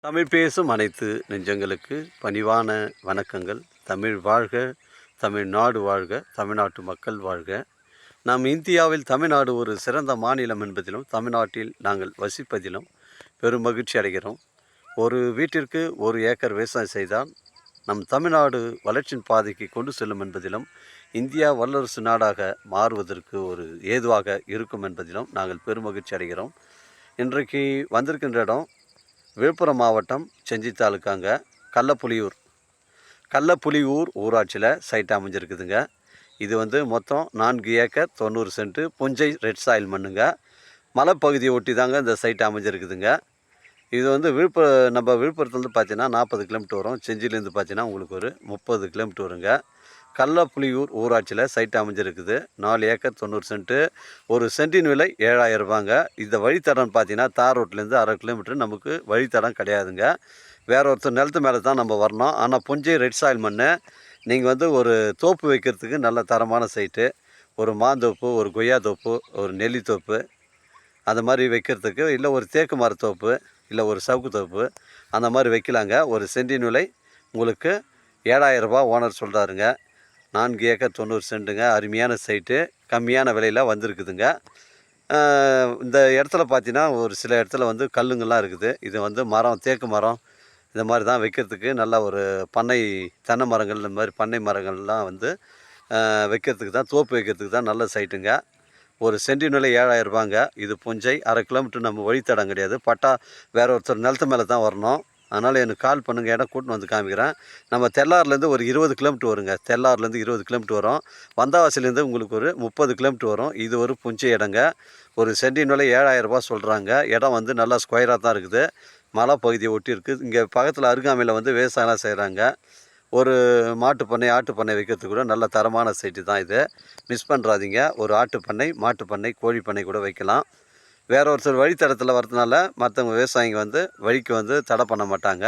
தமிழ் பேசும் அனைத்து நெஞ்சங்களுக்கு பணிவான வணக்கங்கள். தமிழ் வாழ்க, தமிழ்நாடு வாழ்க, தமிழ்நாட்டு மக்கள் வாழ்க. நாம் இந்தியாவில் தமிழ்நாடு ஒரு சிறந்த மாநிலம் என்பதிலும் தமிழ்நாட்டில் நாங்கள் வசிப்பதிலும் பெரும் மகிழ்ச்சி அடைகிறோம். ஒரு வீட்டிற்கு 1 ஏக்கர் விவசாயம் செய்தால் நம் தமிழ்நாடு வளர்ச்சியின் பாதைக்கு கொண்டு செல்லும் என்பதிலும் இந்தியா வல்லரசு நாடாக மாறுவதற்கு ஒரு ஏதுவாக இருக்கும் என்பதிலும் நாங்கள் பெருமகிழ்ச்சி அடைகிறோம். இன்றைக்கு வந்திருக்கின்ற இடம் விழுப்புரம் மாவட்டம் செஞ்சி தாலுக்காங்க, கள்ளப்புலியூர் ஊராட்சியில் சைட் அமைஞ்சிருக்குதுங்க. இது மொத்தம் 4 ஏக்கர் 90 சென்ட்டு புஞ்சை ரெட் சாயில் மண்ணுங்க. மலைப்பகுதியை ஒட்டி தாங்க இந்த சைட் அமைஞ்சிருக்குதுங்க. இது நம்ம விழுப்புரத்துலேருந்து பார்த்தீங்கன்னா 40 கிலோமீட்டர் வரும். செஞ்சிலேருந்து பார்த்தீங்கன்னா உங்களுக்கு ஒரு 30 கிலோமீட்டர் வருங்க. கள்ளப்புலியூர் ஊராட்சியில் சைட் அமைஞ்சிருக்குது. 4 ஏக்கர் 90 சென்ட்டு. ஒரு சென்ட்டின் விலை 7000 ரூபாங்க. இந்த வழித்தடம் பார்த்தீங்கன்னா தார் ரோட்லேருந்து 1/2 கிலோமீட்டர் நமக்கு வழித்தடம் கிடையாதுங்க. வேற ஒருத்தர் நிலத்து மேலே தான் நம்ம வரணும். ஆனால் புஞ்சை ரெட் சாயில் மண் நீங்கள் ஒரு தோப்பு வைக்கிறதுக்கு நல்ல தரமான சைட்டு. ஒரு மாந்தோப்பு, ஒரு கொய்யா தோப்பு, ஒரு நெல்லி தோப்பு அந்த மாதிரி வைக்கிறதுக்கு, இல்லை ஒரு தேக்கு மரத்தோப்பு, இல்லை ஒரு சவுக்கு தோப்பு அந்த மாதிரி வைக்கலாங்க. ஒரு சென்ட்டின் விலை உங்களுக்கு 7000 ரூபா ஓனர் சொல்கிறாருங்க. 4 ஏக்கர் 90 சென்ட்டுங்க. அருமையான சைட்டு, கம்மியான விலையில் வந்திருக்குதுங்க. இந்த இடத்துல பார்த்தீங்கன்னா ஒரு சில இடத்துல கல்லுங்கள்லாம் இருக்குது. இது மரம், தேக்கு மரம் இந்த மாதிரி தான் வைக்கிறதுக்கு நல்ல ஒரு பண்ணை தென்னை மரங்கள், இந்த மாதிரி பண்ணை மரங்கள்லாம் வைக்கிறதுக்கு தான், தோப்பு வைக்கிறதுக்கு தான் நல்ல சைட்டுங்க. ஒரு சென்ட்டின் விலை 7000 ரூபாங்க. இது புஞ்சை 1/2 கிலோமீட்டர் நம்ம வழித்தடம் கிடையாது. பட்டா வேற ஒருத்தர் நிலத்து மேலே தான் வரணும். அதனால் எனக்கு கால் பண்ணுங்கள், இடம் கூட்டின்னு வந்து காமிக்கிறேன். நம்ம தெல்லார்லேருந்து ஒரு 20 கிலோமீட்டர் வருங்க. தெல்லார்லேருந்து 20 கிலோமீட்டர் வரும். வந்தாவாசிலேருந்து உங்களுக்கு ஒரு 30 கிலோமீட்டர் வரும். இது ஒரு புஞ்சை இடங்க. ஒரு சென்ட்டின் விலை 7000 ரூபா சொல்கிறாங்க. இடம் நல்லா ஸ்கொயராக தான் இருக்குது. மலை பகுதியை ஒட்டி இருக்குது. இங்கே பக்கத்தில் அருகாமையில் விவசாயம்லாம் செய்கிறாங்க. ஒரு மாட்டு பண்ணை, ஆட்டு பண்ணை வைக்கிறதுக்கு கூட நல்ல தரமான சைட்டு தான் இது. மிஸ் பண்ணுறாதீங்க. ஒரு ஆட்டு பண்ணை, மாட்டு பண்ணை, கோழி பண்ணை கூட வைக்கலாம். வேற ஒருத்தர் வழித்தடத்தில் வரதுனால மற்றவங்க விவசாயிங்க வழிக்கு தடை பண்ண மாட்டாங்க.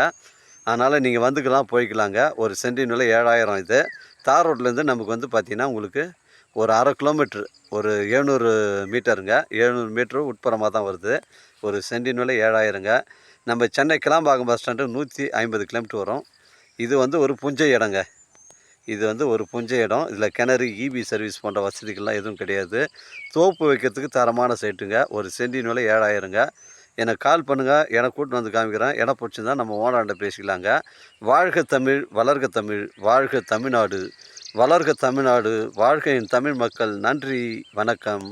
அதனால் நீங்கள் வந்துக்கலாம், போய்க்கலாங்க. ஒரு சென்ட்டின் விலை 7000 இது. தார் ரோட்லேருந்து நமக்கு பார்த்திங்கன்னா உங்களுக்கு ஒரு 1/2 கிலோமீட்ரு, ஒரு 700 மீட்டருங்க. 700 மீட்ரு உட்புறமாக தான் வருது. ஒரு சென்ட்டின் விலை 7000ங்க. நம்ம Chennai Kilambakkam bus stand 150 kilometre வரும். இது ஒரு புஞ்சை இடங்க. இது ஒரு புஞ்சை இடம். இதில் கிணறு, இபி சர்வீஸ் போன்ற வசதிகள்லாம் எதுவும் கிடையாது. தோப்பு வைக்கிறதுக்கு தரமான சைட்டுங்க. ஒரு சென்ட்டின் விலை 7000ங்க. எனக்கு கால் பண்ணுங்கள், இடம் கூட்டின்னு வந்து காமிக்கிறேன். இடம் பிடிச்சிருந்தா நம்ம ஓனர்கிட்ட பேசிக்கலாங்க. வாழ்க தமிழ், வளர்க தமிழ், வாழ்க தமிழ்நாடு, வளர்க தமிழ்நாடு, வாழ்க என் தமிழ் மக்கள். நன்றி, வணக்கம்.